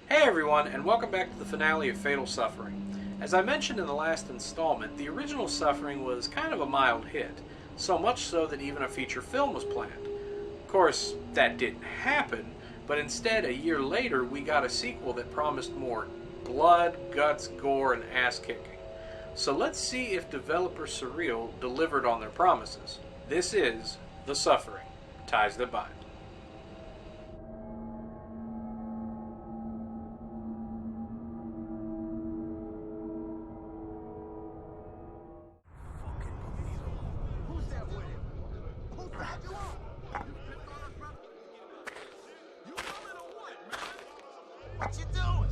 Hey everyone, and welcome back to the finale of Fatal Suffering. As I mentioned in the last installment, the original Suffering was kind of a mild hit, so much so that even a feature film was planned. Of course, that didn't happen, but instead, a year later, we got a sequel that promised more blood, guts, gore, and ass-kicking. So let's see if developer Surreal delivered on their promises. This is The Suffering, Ties That Bind. What you doing?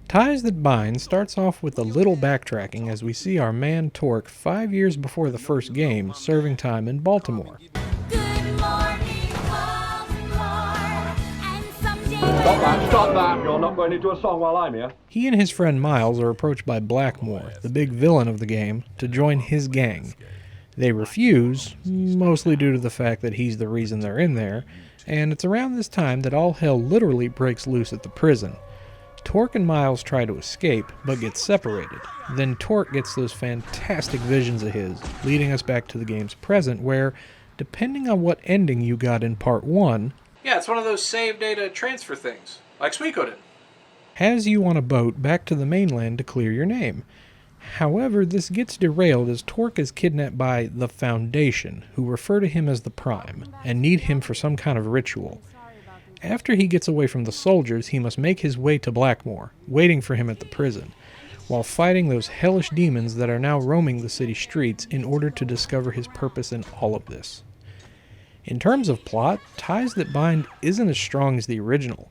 Ties That Bind starts off with a little backtracking as we see our man Torque 5 years before the first game serving time in Baltimore. Stop that! You're not going into a song while I'm here. He and his friend Miles are approached by Blackmore, the big villain of the game, to join his gang. They refuse, mostly due to the fact that he's the reason they're in there, and it's around this time that all hell literally breaks loose at the prison. Torque and Miles try to escape, but get separated. Then Torque gets those fantastic visions of his, leading us back to the game's present, where, depending on what ending you got in Part 1, Yeah, it's one of those save data transfer things, like Suikoden. has you on a boat back to the mainland to clear your name. However, this gets derailed as Torque is kidnapped by the Foundation, who refer to him as the Prime, and need him for some kind of ritual. After he gets away from the soldiers, he must make his way to Blackmore, waiting for him at the prison, while fighting those hellish demons that are now roaming the city streets in order to discover his purpose in all of this. In terms of plot, Ties That Bind isn't as strong as the original.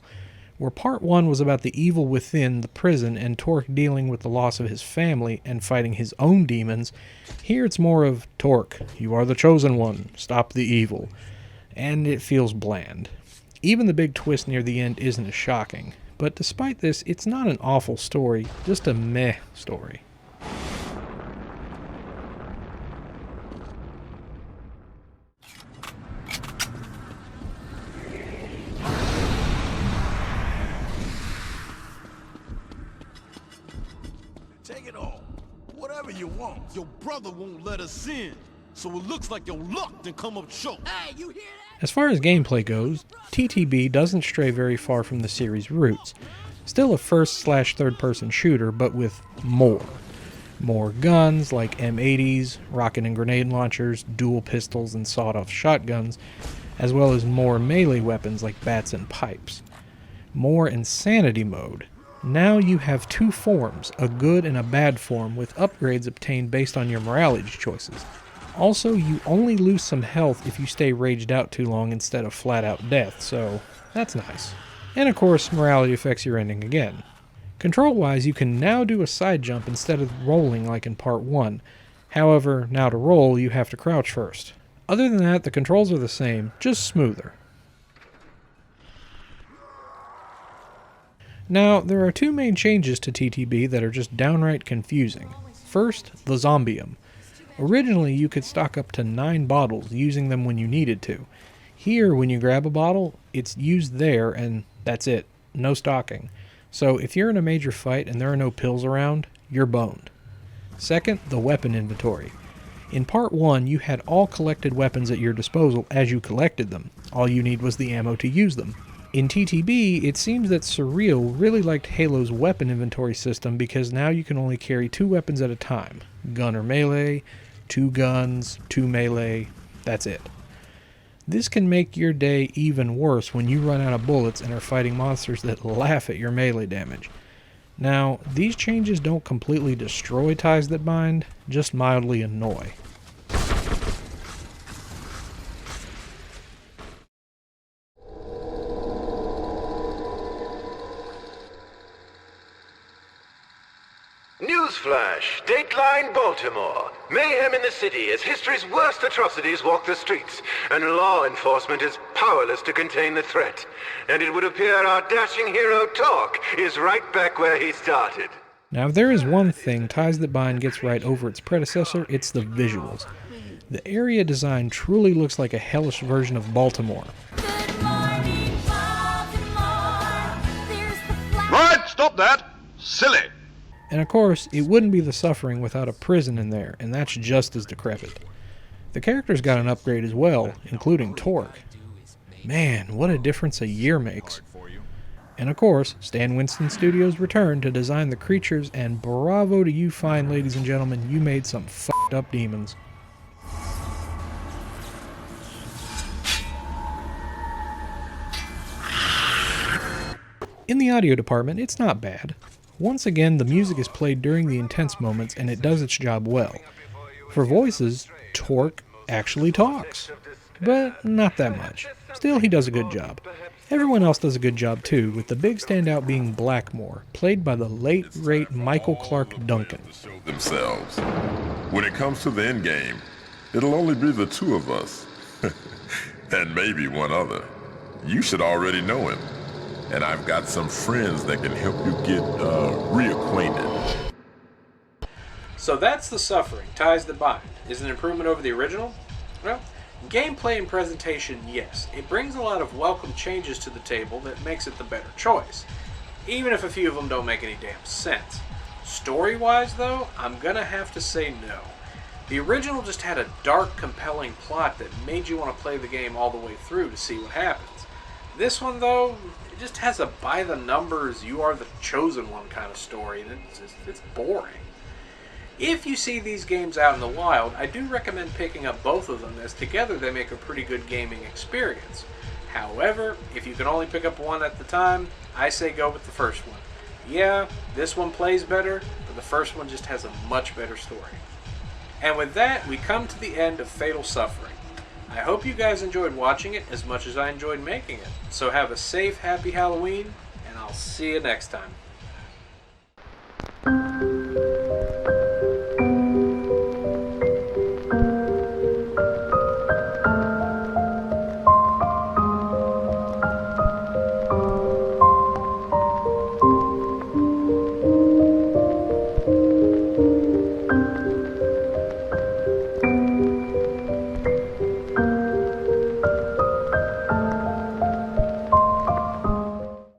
Where Part 1 was about the evil within the prison and Torque dealing with the loss of his family and fighting his own demons, here it's more of, Torque, you are the chosen one, stop the evil. And it feels bland. Even the big twist near the end isn't as shocking. But despite this, it's not an awful story, just a meh story. Take it all. Whatever you want. Your brother won't let us in. So it looks like your luck done come up short. Hey, you hear that? As far as gameplay goes, TTB doesn't stray very far from the series' roots. Still a first/third-person shooter, but with more. More guns like M80s, rocket and grenade launchers, dual pistols, and sawed-off shotguns, as well as more melee weapons like bats and pipes. More insanity mode. Now you have two forms, a good and a bad form, with upgrades obtained based on your morality choices. Also, you only lose some health if you stay raged out too long instead of flat-out death, so that's nice. And of course, morality affects your ending again. Control-wise, you can now do a side jump instead of rolling like in Part 1. However, now to roll, you have to crouch first. Other than that, the controls are the same, just smoother. Now, there are two main changes to TTB that are just downright confusing. First, the zombium. Originally, you could stock up to 9 bottles, using them when you needed to. Here, when you grab a bottle, it's used there and that's it. No stocking. So if you're in a major fight and there are no pills around, you're boned. Second, the weapon inventory. In Part 1, you had all collected weapons at your disposal as you collected them. All you need was the ammo to use them. In TTB, it seems that Surreal really liked Halo's weapon inventory system because now you can only carry 2 weapons at a time. Gun or melee, 2 guns, 2 melee, that's it. This can make your day even worse when you run out of bullets and are fighting monsters that laugh at your melee damage. Now, these changes don't completely destroy Ties That Bind, just mildly annoy. Newsflash, Dateline Baltimore. Mayhem in the city as history's worst atrocities walk the streets, and law enforcement is powerless to contain the threat. And it would appear our dashing hero Torque is right back where he started. Now, if there is one thing Ties That Bind gets right over its predecessor, it's the visuals. The area design truly looks like a hellish version of Baltimore. Right, stop that! Silly! And of course, it wouldn't be The Suffering without a prison in there, and that's just as decrepit. The characters got an upgrade as well, including Torque. Man, what a difference a year makes. And of course, Stan Winston Studios returned to design the creatures, and bravo to you fine ladies and gentlemen, you made some f***ed up demons. In the audio department, it's not bad. Once again, the music is played during the intense moments, and it does its job well. For voices, Torque actually talks. But not that much. Still, he does a good job. Everyone else does a good job too, with the big standout being Blackmore, played by the late, great Michael Clark Duncan. Themselves. When it comes to the end game, it'll only be the two of us. And maybe one other. You should already know him. And I've got some friends that can help you get reacquainted. So that's The Suffering, Ties That Bind. Is it an improvement over the original? Well, gameplay and presentation, yes. It brings a lot of welcome changes to the table that makes it the better choice, even if a few of them don't make any damn sense. Story-wise, though, I'm gonna have to say no. The original just had a dark, compelling plot that made you want to play the game all the way through to see what happens. This one, though, it just has a by-the-numbers, you are the chosen one kind of story, and it's boring. If you see these games out in the wild, I do recommend picking up both of them, as together they make a pretty good gaming experience. However, if you can only pick up one at the time, I say go with the first one. Yeah, this one plays better, but the first one just has a much better story. And with that, we come to the end of Fatal Suffering. I hope you guys enjoyed watching it as much as I enjoyed making it. So have a safe, happy Halloween, and I'll see you next time.